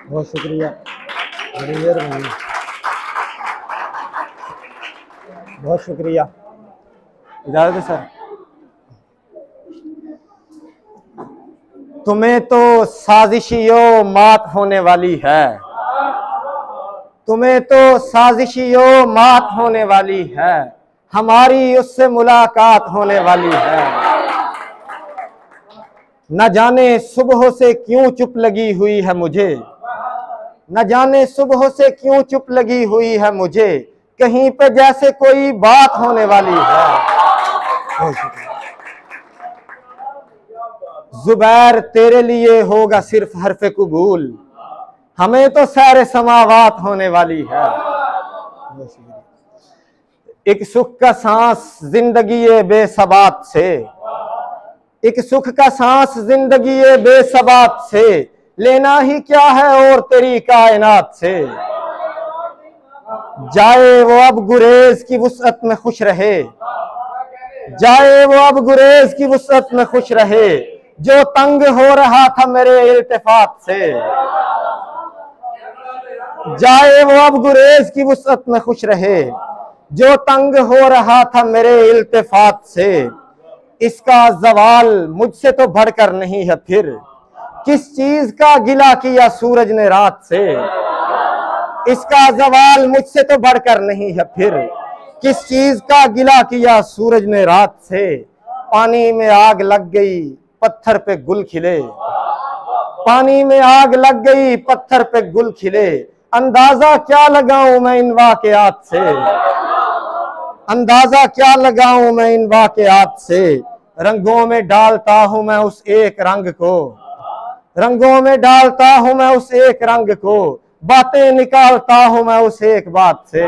बहुत शुक्रिया, बड़ी मेहरबानी, बहुत शुक्रिया। इजाजत है सर। तुम्हें तो साजिशियों मात होने वाली है, तुम्हें तो साजिशियों मात होने वाली है, हमारी उससे मुलाकात होने वाली है। न जाने सुबह से क्यों चुप लगी हुई है मुझे, न जाने सुबह से क्यों चुप लगी हुई है मुझे, कहीं पे जैसे कोई बात होने वाली है। जुबैर तेरे लिए होगा सिर्फ हरफ कबूल, हमें तो सारे समावात होने वाली है। एक सुख का सांस जिंदगी बेसबात से, एक सुख का सांस जिंदगी बेसबात से, लेना ही क्या है और तेरी कायनात से। जाए वो अब गुरेज की वुसअत में खुश रहे, जाए वो अब गुरेज की वुसअत में खुश रहे, जो तंग हो रहा था मेरे इल्तिफात से। जाए वो अब गुरेज की वुसअत में खुश रहे, जो तंग हो रहा था मेरे इल्तिफात से। इसका जवाल मुझसे तो बढ़कर नहीं है फिर, किस चीज का गिला किया सूरज ने रात से। इसका जवाल मुझसे तो बढ़कर नहीं है फिर, किस चीज का गिला किया सूरज ने रात से। पानी में आग लग गई पत्थर पे गुल खिले, पानी में आग लग गई पत्थर पे गुल खिले, अंदाजा क्या लगाऊं मैं इन वाकयात से। अंदाजा क्या लगाऊं मैं इन वाकयात से। रंगों में डालता हूं मैं उस एक रंग को, रंगों में डालता हूं मैं उस एक रंग को, बातें निकालता हूं मैं उस एक बात से।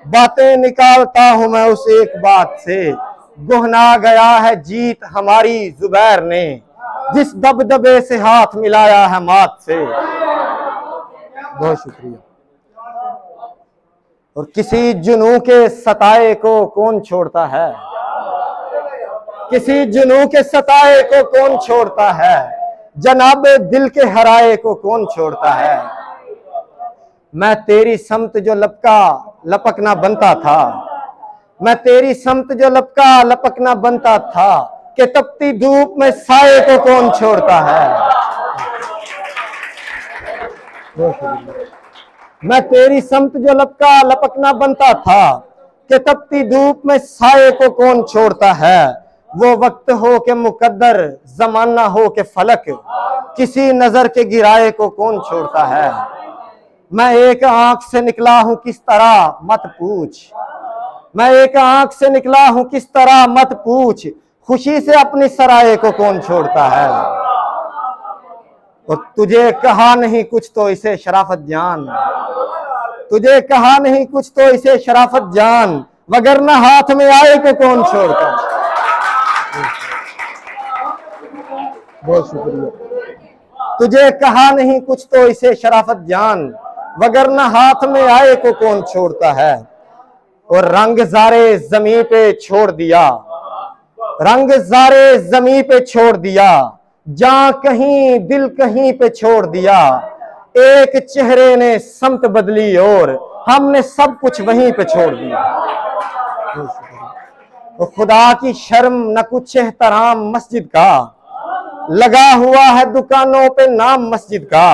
बातें निकालता हूं मैं उस एक बात से। गुहना गया है जीत हमारी जुबैर ने, जिस दबदबे से हाथ मिलाया है मात से। बहुत शुक्रिया। और किसी जुनू के सताए को कौन छोड़ता है, किसी जुनू के सताए को कौन छोड़ता है, जनाबे दिल के हराए को कौन छोड़ता है। मैं तेरी समत जो लपकना बनता था, मैं तेरी समत जो लपकना बनता था, कि तपती धूप में साए को कौन छोड़ता है। मैं तेरी समत जो लपकना बनता था, कि तपती धूप में साए को कौन छोड़ता है। वो वक्त हो के मुकद्दर जमाना हो के फलक, किसी नजर के गिराए को कौन छोड़ता है। मैं एक आंख से निकला हूं किस तरह मत पूछ, मैं एक आंख से निकला हूं किस तरह मत पूछ, खुशी से अपनी सराय को कौन छोड़ता है। और तुझे कहा नहीं कुछ तो इसे शराफत जान, तुझे कहा नहीं कुछ तो इसे शराफत जान, वगरना हाथ में आए को कौन छोड़ता है। बहुत शुक्रिया। तुझे कहा नहीं कुछ तो इसे शराफत जान, वगरना हाथ में आए को कौन छोड़ता है। और रंग ज़ारे ज़मीं पे छोड़ दिया, रंग ज़ारे ज़मीं पे छोड़ दिया, जान कहीं दिल कहीं पे छोड़ दिया। एक चेहरे ने समत बदली और हमने सब कुछ वहीं पे छोड़ दिया। तो खुदा की शर्म न कुछ एहतराम मस्जिद का, लगा हुआ है दुकानों पे नाम मस्जिद का।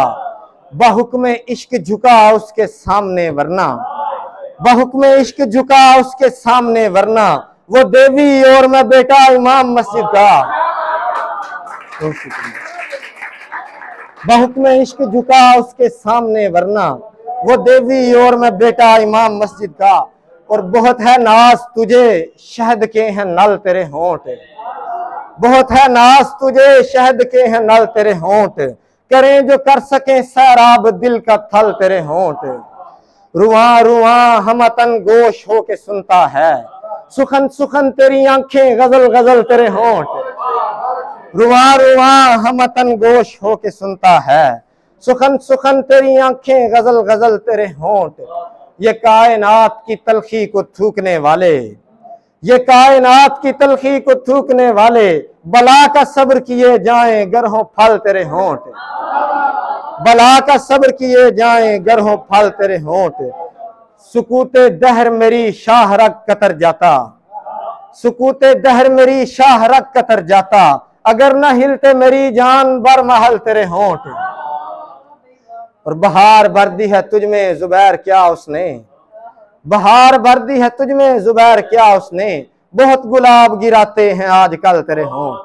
बहुक्म इश्क झुका उसके सामने वरना, बहुक्म इश्क झुका उसके सामने वरना, वो देवी और मैं बेटा इमाम मस्जिद का। बहुक्म इश्क झुका उसके सामने वरना, वो देवी और मैं बेटा इमाम मस्जिद का। और बहुत है नाज तुझे शहद के हैं नल तेरे होंठ, बहुत है नाज तुझे शहद के हैं नल तेरे होंठ, करें जो कर सके सैराब दिल का थल तेरे होंठ। रुआ रुआ हमतन गोश हो के सुनता है, सुखन सुखन तेरी आंखें गजल गजल तेरे होंठ। रुआ रुआ हमतन गोश हो के सुनता है, सुखन सुखन तेरी आंखें गजल गजल तेरे होंठ। ये कायनात की तलखी को थूकने वाले, ये कायनात की तलखी को थूकने वाले, बला का सब्र किए जाएं गर हो फल तेरे होंठ, बला का सब्र किए जाएं गर हो फल तेरे होंठ। सुकूते दहर मेरी शाह रख कतर जाता, सुकूते दहर मेरी शाह रख कतर जाता, अगर न हिलते मेरी जान बर महल तेरे होंठ। और बहार भर दी है तुझ में जुबैर क्या उसने, बहार भर दी है तुझ में जुबैर क्या उसने, बहुत गुलाब गिराते हैं आजकल तेरे होंठ।